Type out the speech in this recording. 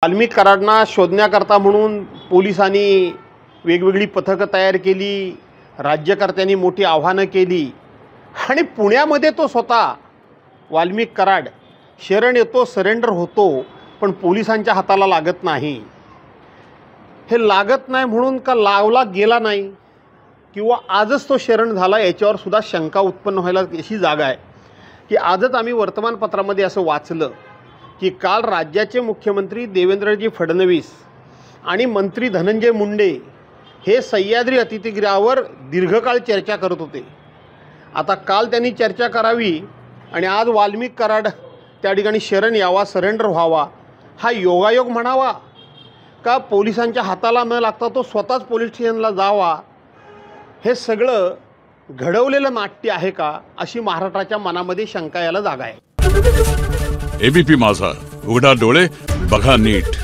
वाल्मिक कराडांना शोधण्याकरता म्हणून पोलिसांनी वेगवेगळी पथकं तयार केली, राज्यकर्त्यांनी मोठी आव्हानं केली आणि पुण्यामध्ये तो स्वतः वाल्मिक कराड शरण येतो, सरेंडर होतो, पण पोलिसांच्या हाताला लागत नाही। हे लागत नाही म्हणून का लावला गेला नाही किंवा आजच तो शरण झाला याच्यावर सुद्धा शंका उत्पन्न व्हायला अशी जागा आहे की आजच आम्ही वर्तमानपत्रामध्ये असं वाचलं की काल राज्याचे मुख्यमंत्री देवेंद्रजी फडणवीस आणि मंत्री धनंजय मुंडे हे सह्याद्री अतिथीगृहावर दीर्घकाळ चर्चा करत होते। आता काल त्यांनी चर्चा करावी आणि आज वाल्मिक कराड त्या ठिकाणी शरण यावा, सरेंडर व्हावा, हा योगायोग म्हणावा का पोलिसांच्या हाताला न लागता तो स्वतःच पोलीस स्टेशनला जावा, हे सगळं घडवलेलं नाट्य आहे का, अशी महाराष्ट्राच्या मनामध्ये शंका यायला जागा आहे। एबीपी माझा, उघडा डोळे बघा नीट।